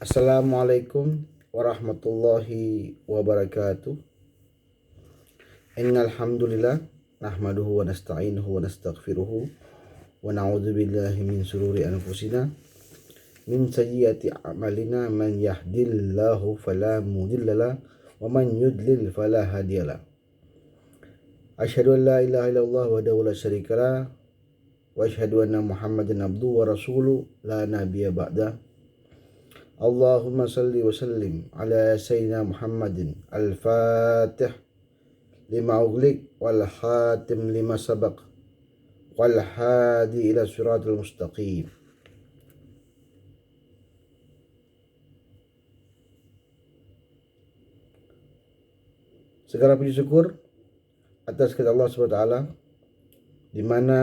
Assalamualaikum warahmatullahi wabarakatuh. Innal hamdalillah nahmaduhu wa nasta'inuhu wa nastaghfiruhu wa na'udzu billahi min shururi anfusina min sayyiati a'malina man yahdihillahu fala mudhillalah wa man yudlil fala hadiyalah. Asyhadu an la ilaha illallah wahdahu la syarikalah wa asyhadu anna Muhammadan abduhu wa rasuluh la nabiyya ba'dah. Allahumma salli wa sallim ala sayyidina Muhammadin al-fatih lima ughliq wal khatim lima sabaq wal hadi ila siratal mustaqim. Segala puji syukur atas kepada Allah SWT di mana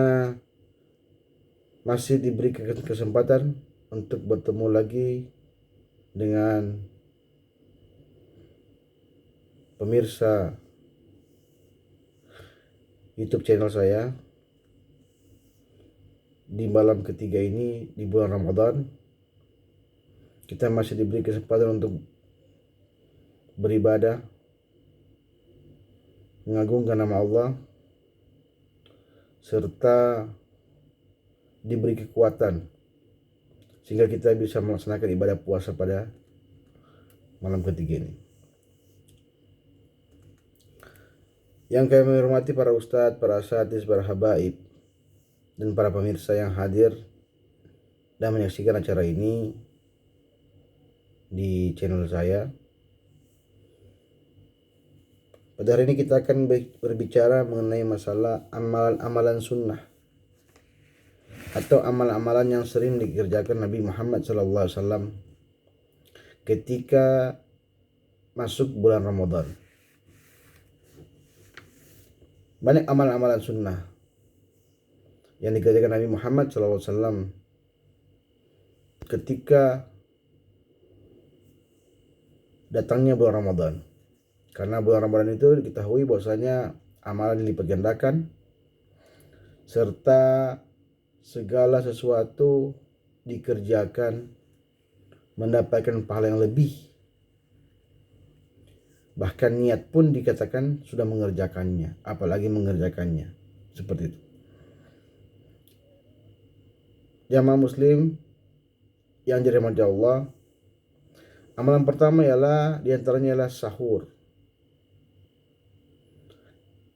masih diberi kesempatan untuk bertemu lagi dengan pemirsa YouTube channel saya di malam ketiga ini di bulan Ramadan. Kita masih diberi kesempatan untuk beribadah, mengagungkan nama Allah, serta diberi kekuatan sehingga kita bisa melaksanakan ibadah puasa pada malam ketiga ini. Yang kami hormati para ustadz, para asatidz, para habaib, dan para pemirsa yang hadir dan menyaksikan acara ini di channel saya. Pada hari ini kita akan berbicara mengenai masalah amalan-amalan sunnah atau amalan-amalan yang sering dikerjakan Nabi Muhammad SAW ketika masuk bulan Ramadan. Banyak amalan-amalan sunnah yang dikerjakan Nabi Muhammad SAW ketika datangnya bulan Ramadan. Karena bulan Ramadan itu diketahui bahwasanya amalan dilipat gandakan serta segala sesuatu dikerjakan mendapatkan pahala yang lebih. Bahkan niat pun dikatakan sudah mengerjakannya, apalagi mengerjakannya. Seperti itu. Jamaah muslim yang dirahmati Allah, amalan pertama ialah diantaranya ialah sahur.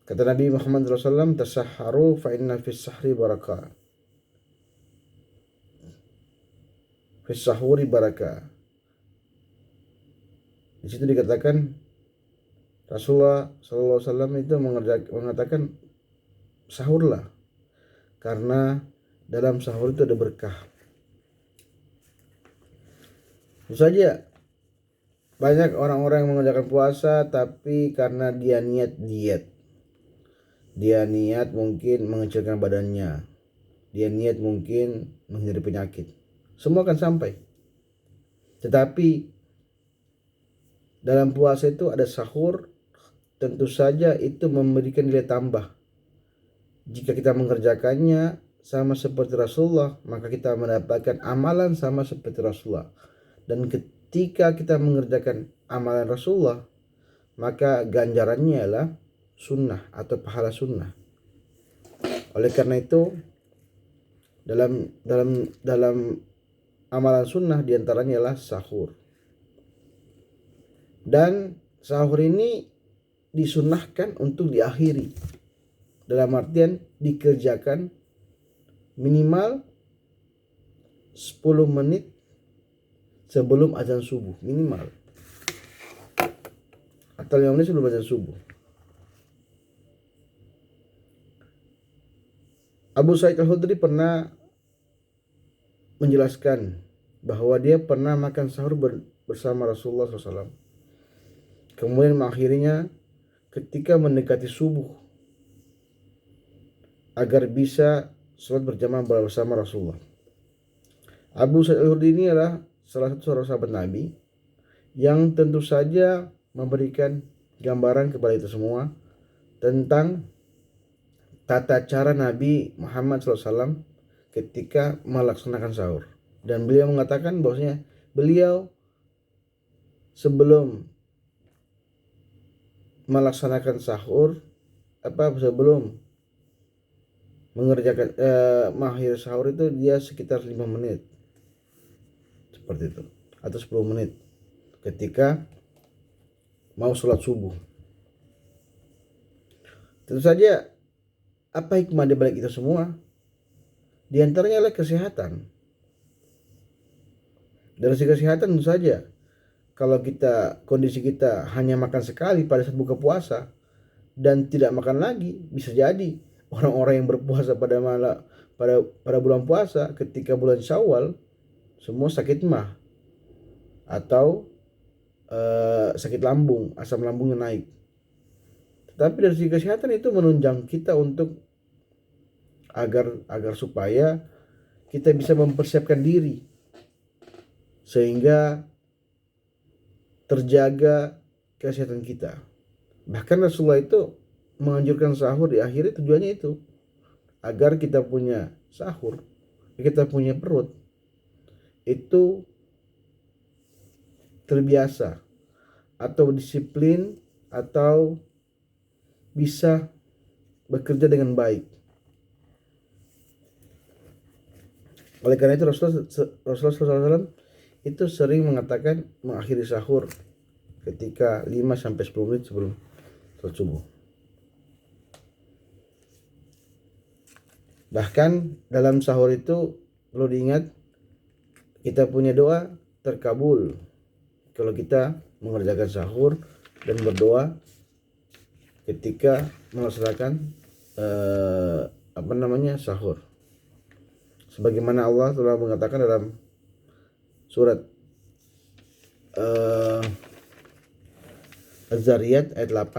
Kata Nabi Muhammad SAW, tasahharu fa inna fis sahri barakah. Fis sahuri barakah. Di situ dikatakan Rasulullah SAW itu mengatakan sahurlah karena dalam sahur itu ada berkah. Tentu saja banyak orang-orang yang mengerjakan puasa tapi karena dia niat diet, dia niat mungkin mengecilkan badannya, dia niat mungkin menghindari penyakit, semua akan sampai. Tetapi dalam puasa itu ada sahur, tentu saja itu memberikan nilai tambah. Jika kita mengerjakannya sama seperti Rasulullah, maka kita mendapatkan amalan sama seperti Rasulullah. Dan ketika kita mengerjakan amalan Rasulullah, maka ganjarannya adalah sunnah atau pahala sunnah. Oleh karena itu, dalam amalan sunnah diantaranya adalah sahur. Dan sahur ini disunnahkan untuk diakhiri, dalam artian dikerjakan minimal 10 menit sebelum azan subuh, minimal, atau 5 menit sebelum azan subuh. Abu Sa'id Al-Khudri pernah menjelaskan bahwa dia pernah makan sahur bersama Rasulullah SAW. Kemudian mengakhirinya ketika mendekati subuh agar bisa sholat berjamaah bersama Rasulullah. Abu Sa'id Al-Khudri ini adalah salah satu sahabat Nabi yang tentu saja memberikan gambaran kepada kita semua tentang tata cara Nabi Muhammad SAW ketika melaksanakan sahur. Dan beliau mengatakan bahwasanya beliau sebelum melaksanakan sahur, sebelum mengerjakan mengakhiri sahur itu dia sekitar 5 menit seperti itu, atau 10 menit ketika mau sholat subuh. Tentu saja apa hikmah di balik itu semua? Di antaranya adalah kesehatan. Dari segi kesehatan tentu saja, kalau kondisi kita hanya makan sekali pada saat buka puasa dan tidak makan lagi, bisa jadi orang-orang yang berpuasa pada bulan puasa ketika bulan Syawal semua sakit mah atau sakit lambung, asam lambungnya naik. Tetapi dari segi kesehatan itu menunjang kita untuk agar supaya kita bisa mempersiapkan diri sehingga terjaga kesehatan kita. Bahkan Rasulullah itu menganjurkan sahur di akhirnya tujuannya itu agar kita punya sahur, kita punya perut itu terbiasa atau disiplin atau bisa bekerja dengan baik. Oleh karena itu Rasulullah SAW itu sering mengatakan mengakhiri sahur ketika 5-10 menit sebelum sholat subuh. Bahkan dalam sahur itu perlu diingat, kita punya doa terkabul kalau kita mengerjakan sahur dan berdoa ketika melaksanakan sahur. Sebagaimana Allah telah mengatakan dalam surat Az-Zariyat ayat 18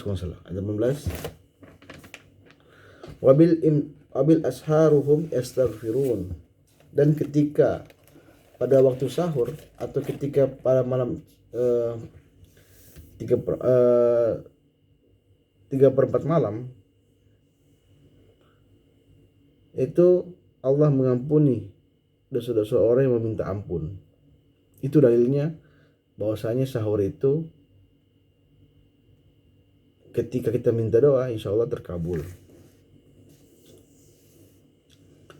kalau salah, ayat 18. Wabil asharuhum yastaghfirun. Dan ketika pada waktu sahur atau ketika pada malam 3/4 malam itu Allah mengampuni dosa-dosa orang yang meminta ampun. Itu dalilnya bahwasanya sahur itu ketika kita minta doa insya Allah terkabul.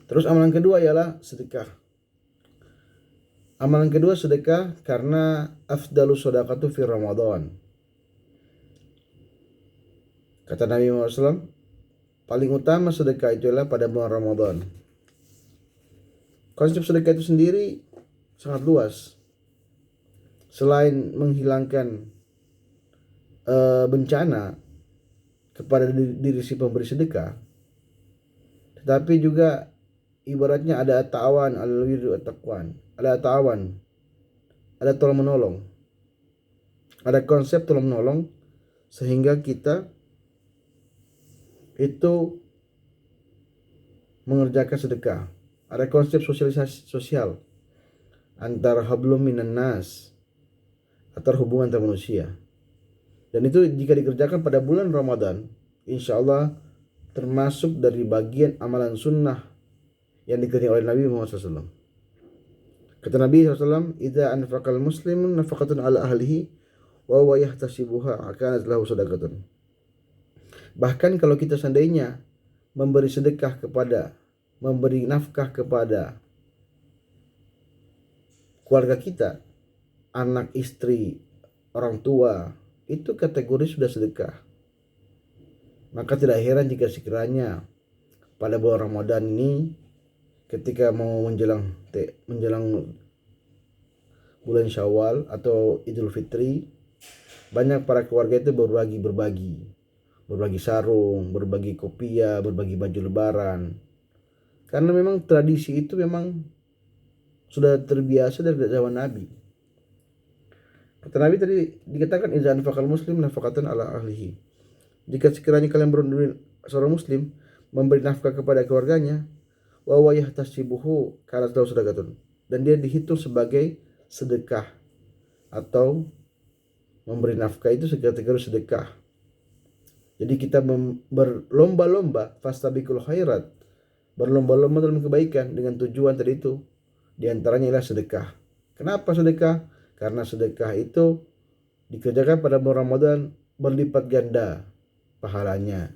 Terus amalan kedua ialah sedekah. Amalan kedua sedekah karena afdalus shadaqatu fi Ramadan. Kata Nabi Muhammad SAW, paling utama sedekah itu adalah pada bulan Ramadan. Konsep sedekah itu sendiri sangat luas. Selain menghilangkan bencana kepada diri si pemberi sedekah, tetapi juga ibaratnya ada ta'awan alal birri wat taqwan, ada ta'awan, ada tolong menolong, ada konsep tolong menolong sehingga kita itu mengerjakan sedekah. Ada konsep sosialisasi sosial antara hablum minan nas, antara hubungan antar manusia. Dan itu jika dikerjakan pada bulan Ramadan, insya Allah termasuk dari bagian amalan sunnah yang dikerjakan oleh Nabi Muhammad SAW. Kata Nabi SAW, "Idza anfaqal muslimun nafaqatan ala ahlihi wa huwa yahtasibuha akanat lahu sadaqatun." Bahkan kalau kita seandainya memberi nafkah kepada keluarga kita, anak, istri, orang tua, itu kategori sudah sedekah. Maka tidak heran jika sekiranya pada bulan Ramadan ini ketika mau menjelang bulan Syawal atau Idul Fitri, banyak para keluarga itu berbagi sarung, berbagi kopiah, berbagi baju lebaran. Karena memang tradisi itu memang sudah terbiasa dari zaman Nabi. Kata Nabi tadi dikatakan idza anfaqal muslim nafaqatan ala ahlihi. Jika sekiranya kalian seorang muslim memberi nafkah kepada keluarganya, wa huwa yahtasibuhu kanat lahu sadaqatun, dan dia dihitung sebagai sedekah atau memberi nafkah itu kategori sedekah. Jadi kita berlomba-lomba fastabiqul khairat, berlomba-lomba dalam kebaikan dengan tujuan tadi itu. Di antaranya adalah sedekah. Kenapa sedekah? karena sedekah itu dikerjakan pada bulan Ramadan berlipat ganda pahalanya.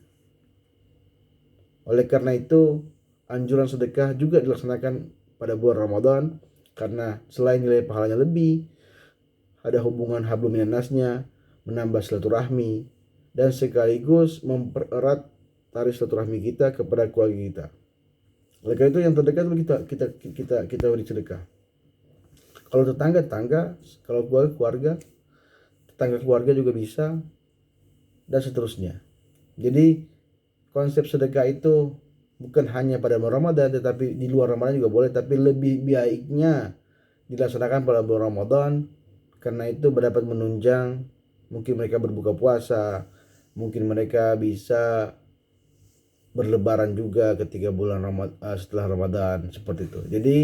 Oleh karena itu, anjuran sedekah juga dilaksanakan pada bulan Ramadan karena selain nilai pahalanya lebih, ada hubungan hablum minan nasnya, menambah silaturahmi, dan sekaligus mempererat tali silaturahmi kita kepada keluarga kita. Oleh karena itu yang terdekat kita beri sedekah. Kalau tetangga, kalau keluarga, tetangga keluarga juga bisa, dan seterusnya. Jadi konsep sedekah itu bukan hanya pada bulan Ramadan, tetapi di luar Ramadan juga boleh, tapi lebih baiknya dilaksanakan pada bulan Ramadan karena itu dapat menunjang mungkin mereka berbuka puasa, mungkin mereka bisa berlebaran juga ketika bulan setelah Ramadan, seperti itu. Jadi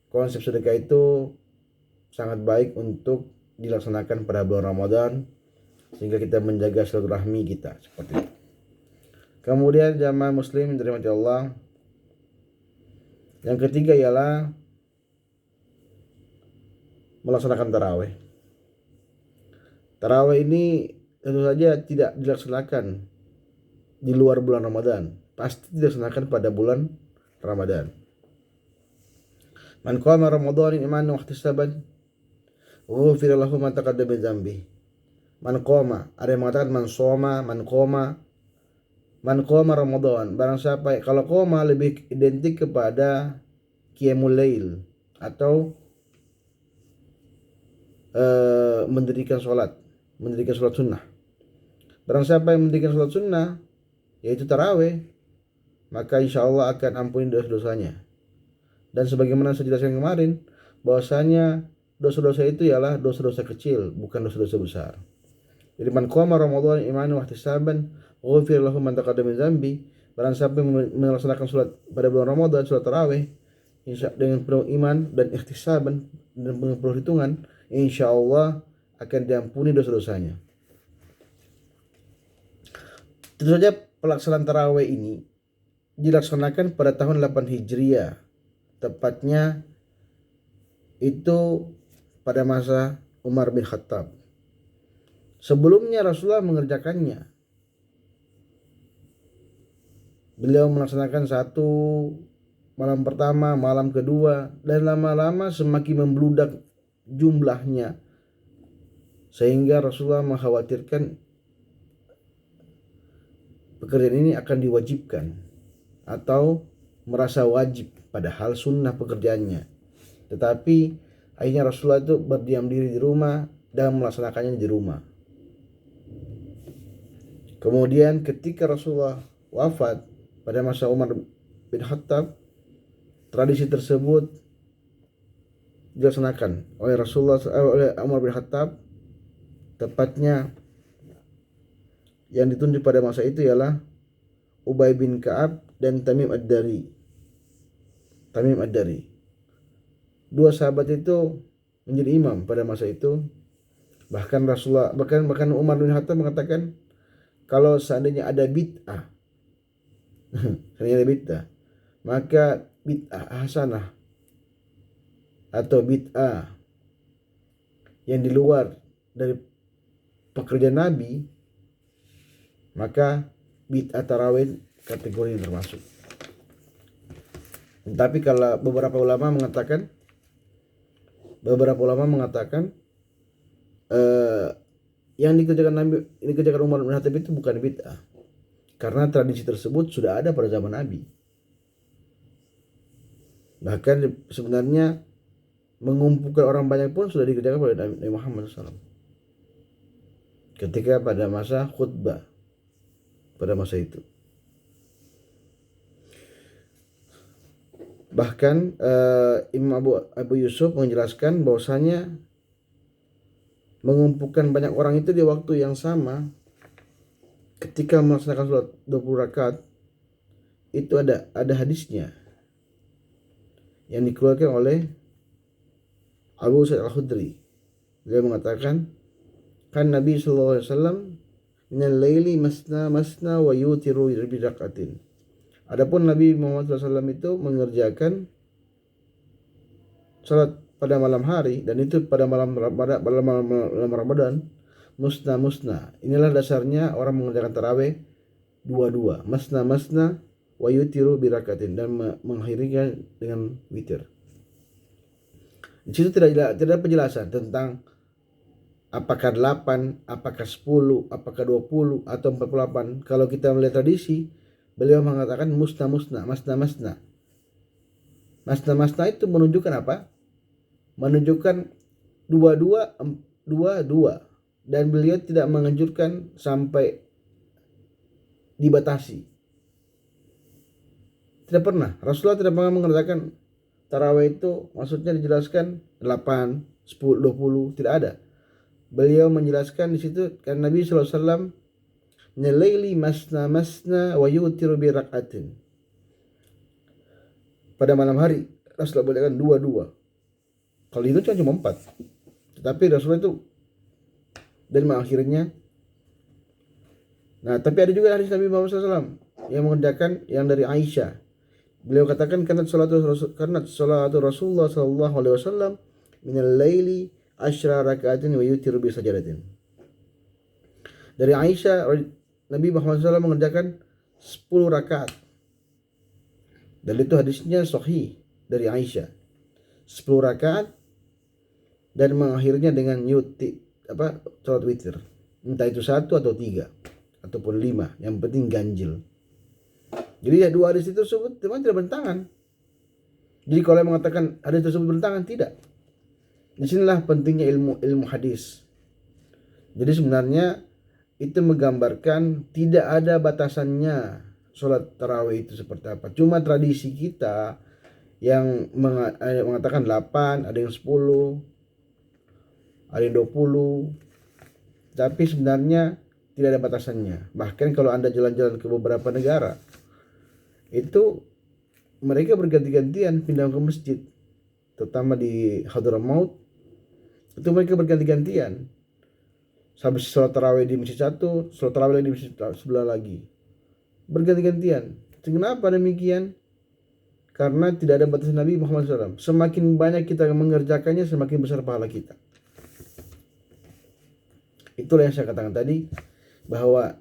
konsep sedekah itu sangat baik untuk dilaksanakan pada bulan Ramadan sehingga kita menjaga silaturahmi kita, seperti itu. Kemudian jamaah muslim yang dirahmati Allah, yang ketiga ialah melaksanakan tarawih. Tarawih ini tentu saja tidak dilaksanakan di luar bulan Ramadan, pasti dilaksanakan pada bulan Ramadan. Man qama Ramadan imanan wa ihtisaban ghufira lahu ma taqaddama min dzambi. Man qama, ada yang mengatakan man shoma, man qama Ramadan. Barang siapa, kalau qama lebih identik kepada qiyamul lail atau mendirikan sholat sunnah. Barang siapa yang mendirikan sholat sunnah, yaitu tarawih, maka insya Allah akan ampuni dosa-dosanya. Dan sebagaimana saya jelaskan kemarin, bahwasanya dosa-dosa itu ialah dosa-dosa kecil, bukan dosa-dosa besar. Jadi man qama Ramadan imanan wa ihtisaban ghufira lahu ma taqaddama min dzambi. Barang siapa melaksanakan salat pada bulan Ramadan, salat tarawih dengan penuh iman dan ihtisaban dan penuh perhitungan, insyaallah akan diampuni dosa-dosanya. Tentu saja pelaksanaan tarawih ini dilaksanakan pada tahun 8 Hijriah, tepatnya itu pada masa Umar bin Khattab. Sebelumnya Rasulullah mengerjakannya. Beliau melaksanakan satu malam pertama, malam kedua, dan lama-lama semakin membludak jumlahnya, sehingga Rasulullah mengkhawatirkan pekerjaan ini akan diwajibkan atau merasa wajib padahal sunnah pekerjaannya. Tetapi akhirnya Rasulullah itu berdiam diri di rumah dan melaksanakannya di rumah. Kemudian ketika Rasulullah wafat pada masa Umar bin Khattab, tradisi tersebut dilaksanakan oleh oleh Umar bin Khattab. Tepatnya yang ditunjuk pada masa itu ialah Ubay bin Ka'ab dan Tamim ad-Dari. Dua sahabat itu menjadi imam pada masa itu. Bahkan Umar bin Khattab mengatakan, kalau seandainya ada bid'ah, maka bid'ah hasanah atau bid'ah yang di luar dari pekerjaan Nabi, maka bid'ah tarawih kategori yang termasuk. Tapi kalau beberapa ulama mengatakan yang dikerjakan Umar bin Khattab itu bukan bid'ah, karena tradisi tersebut sudah ada pada zaman Nabi. Bahkan sebenarnya mengumpulkan orang banyak pun sudah dikerjakan oleh Nabi Muhammad SAW ketika pada masa khutbah pada masa itu. Bahkan Imam Abu Yusuf menjelaskan bahwasanya mengumpulkan banyak orang itu di waktu yang sama ketika melaksanakan sholat 20 rakaat itu ada hadisnya yang dikeluarkan oleh Abu Sa'id Al-Khudri. Dia mengatakan, kan Nabi sallallahu alaihi wasallam minal laili masna wa yutiru bi rakaatin. Adapun Nabi Muhammad SAW itu mengerjakan salat pada malam hari, dan itu pada malam Ramadan, musna. Inilah dasarnya orang mengerjakan tarawih dua, masna wa yutiru birakatin, dan mengakhirinya dengan witir. Di situ tidak ada penjelasan tentang apakah 8, apakah 10, apakah 20 atau 48. Kalau kita melihat tradisi, beliau mengatakan masna. Masna itu menunjukkan apa? Menunjukkan dua, dan beliau tidak menganjurkan sampai dibatasi. Tidak pernah. Rasulullah tidak pernah mengerjakan tarawih itu maksudnya dijelaskan 8, 10, 20, tidak ada. Beliau menjelaskan di situ karena Nabi SAW nyelaili masna wa yutiru bi rak'atin. Pada malam hari Rasulullah bolehkan dua. Kalau itu cuma 4. Tetapi Rasulullah itu dan mengakhirnya. Nah, tapi ada juga hadis Nabi Muhammad SAW yang mengerjakan yang dari Aisyah. Beliau katakan karena salatu Rasulullah sallallahu alaihi wasallam minal laili asyra rakaatin wa yutiru bi sajadatin. Dari Aisyah, Nabi Muhammad SAW mengerjakan 10 rakaat. Dan itu hadisnya sahih dari Aisyah. 10 rakaat dan mengakhirnya dengan salat witir. Entah itu 1 atau 3 ataupun 5, yang penting ganjil. Jadi ya dua hadis itu tersebut memang tidak bertentangan. Jadi kalau yang mengatakan hadis tersebut bertentangan, tidak. Disinilah pentingnya ilmu hadis. Jadi sebenarnya itu menggambarkan tidak ada batasannya sholat tarawih itu seperti apa. Cuma tradisi kita yang mengatakan 8, ada yang 10, ada yang 20. Tapi sebenarnya tidak ada batasannya. Bahkan kalau Anda jalan-jalan ke beberapa negara, itu mereka berganti-gantian pindah ke masjid. Terutama di Hadramaut, itu mereka berganti-gantian. Habis sholat tarawih di masjid satu, sholat tarawih lagi di masjid sebelah lagi. Berganti-gantian. Kenapa demikian? Karena tidak ada batasan Nabi Muhammad SAW. Semakin banyak kita mengerjakannya, semakin besar pahala kita. Itulah yang saya katakan tadi, bahwa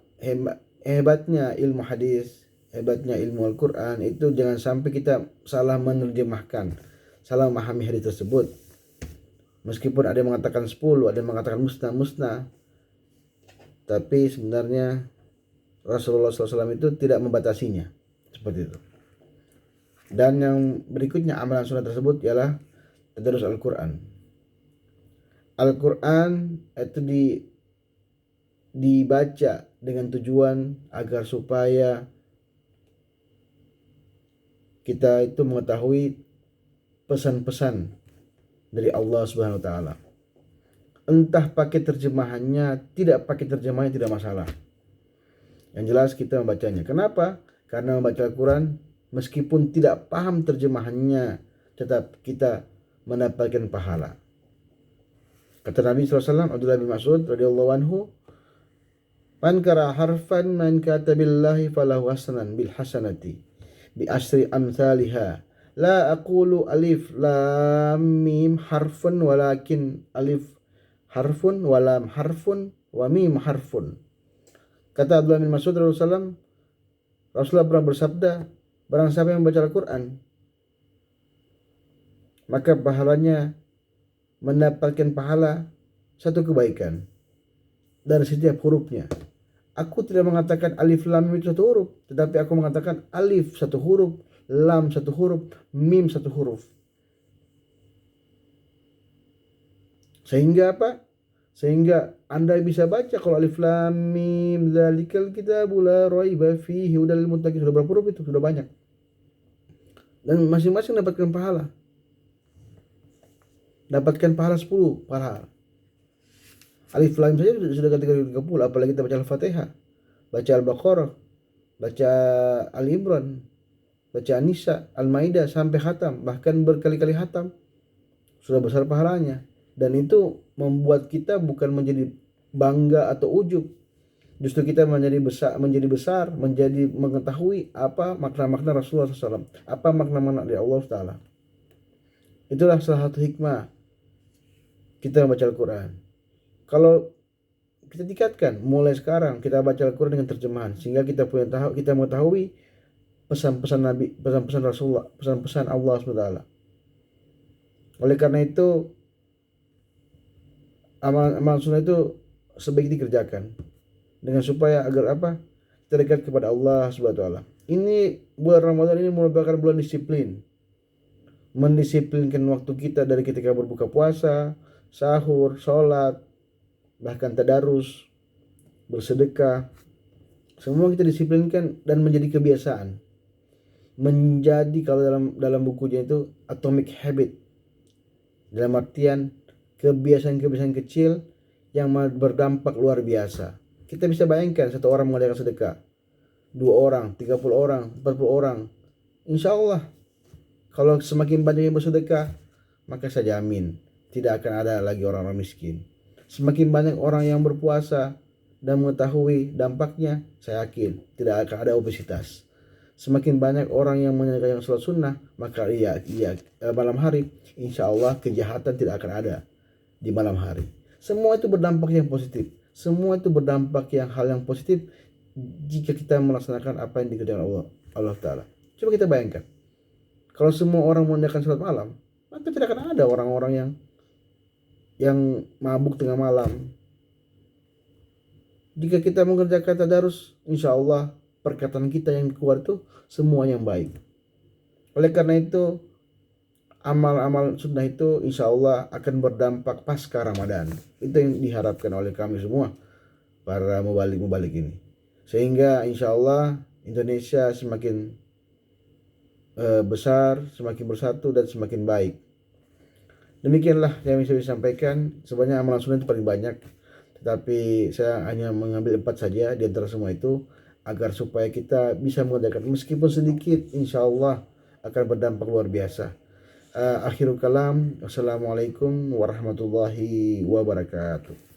hebatnya ilmu hadis, hebatnya ilmu Al-Quran itu jangan sampai kita salah menerjemahkan, salah memahami hadis tersebut. Meskipun ada yang mengatakan 10, ada yang mengatakan musna, tapi sebenarnya Rasulullah SAW itu tidak membatasinya seperti itu. Dan yang berikutnya amalan sunnah tersebut ialah tadarus Al-Quran. Al-Quran itu dibaca dengan tujuan agar supaya kita itu mengetahui pesan-pesan dari Allah Subhanahu wa taala. Entah pakai terjemahannya, tidak pakai terjemahannya tidak masalah. Yang jelas kita membacanya. Kenapa? Karena membaca Al-Quran meskipun tidak paham terjemahannya, tetap kita mendapatkan pahala. Kata Nabi SAW, Abdullah bin Mas'ud radhiyallahu anhu, man qara harfan man katabillahi falahu hasanan bil hasanati bi asri amsalha. La aqulu alif lam mim harfun walakin alif harfun wa lam harfun wa mim harfun. Kata Abdullah bin Mas'ud radhiyallahu anhu, Rasulullah pernah bersabda, barang siapa yang membaca Al-Quran, maka pahalanya mendapatkan pahala satu kebaikan dari setiap hurufnya. Aku tidak mengatakan alif lam mim itu satu huruf, tetapi aku mengatakan alif satu huruf, lam satu huruf, mim satu huruf. Sehingga apa? Sehingga Anda bisa baca kalau alif lam mim dzalikal kitabul la raiba fihi hudal lil muttaqin. Sudah berapa huruf itu? Sudah banyak. Dan masing-masing dapatkan pahala. Dapatkan pahala 10 pahala. Alif lam saja sudah kategori 30, apalagi kita baca Al-Fatihah, baca Al-Baqarah, baca Al-Imran, baca An-Nisa, Al-Maidah sampai khatam, bahkan berkali-kali khatam. Sudah besar pahalanya. Dan itu membuat kita bukan menjadi bangga atau ujub. Justru kita menjadi besar, menjadi mengetahui apa makna-makna Rasulullah SAW, apa makna-makna dari Allah Taala. Itulah salah satu hikmah kita membaca Al-Quran. Kalau kita tingkatkan mulai sekarang kita baca Al-Quran dengan terjemahan sehingga kita mengetahui pesan-pesan Nabi, pesan-pesan Rasulullah, pesan-pesan Allah SWT. Oleh karena itu amalan sunnah itu sebaiknya dikerjakan dengan supaya agar apa? Kita dekat kepada Allah SWT. Ini bulan Ramadan ini merupakan bulan disiplin. Mendisiplinkan waktu kita dari ketika berbuka puasa, sahur, sholat, bahkan tadarus, bersedekah. Semua kita disiplinkan dan menjadi kebiasaan. Menjadi kalau dalam bukunya itu atomic habit. Dalam artian kebiasaan-kebiasaan kecil yang berdampak luar biasa. Kita bisa bayangkan satu orang mengadakan sedekah, 2 orang, 30 orang, 40 orang. Insya Allah kalau semakin banyak yang bersedekah, maka saya jamin tidak akan ada lagi orang-orang miskin. Semakin banyak orang yang berpuasa dan mengetahui dampaknya, saya yakin tidak akan ada obesitas. Semakin banyak orang yang mengerjakan sholat sunnah, maka malam hari, insya Allah kejahatan tidak akan ada di malam hari. Semua itu berdampak yang positif. Semua itu berdampak hal yang positif jika kita melaksanakan apa yang dikerjakan Allah Ta'ala. Coba kita bayangkan. Kalau semua orang mengerjakan sholat malam, maka tidak akan ada orang-orang yang mabuk tengah malam. Jika kita mengerjakan tadarus, insya Allah perkataan kita yang keluar itu semua yang baik. Oleh karena itu, amal-amal sunnah itu insya Allah akan berdampak pasca Ramadan. Itu yang diharapkan oleh kami semua, para mubalik ini. Sehingga insya Allah Indonesia semakin besar, semakin bersatu dan semakin baik. Demikianlah yang bisa saya sampaikan. Sebenarnya amalan sunnah itu paling banyak, tetapi saya hanya mengambil 4 saja di antara semua itu, agar supaya kita bisa mengerjakan meskipun sedikit, insya Allah akan berdampak luar biasa. Akhirul kalam, wassalamualaikum warahmatullahi wabarakatuh.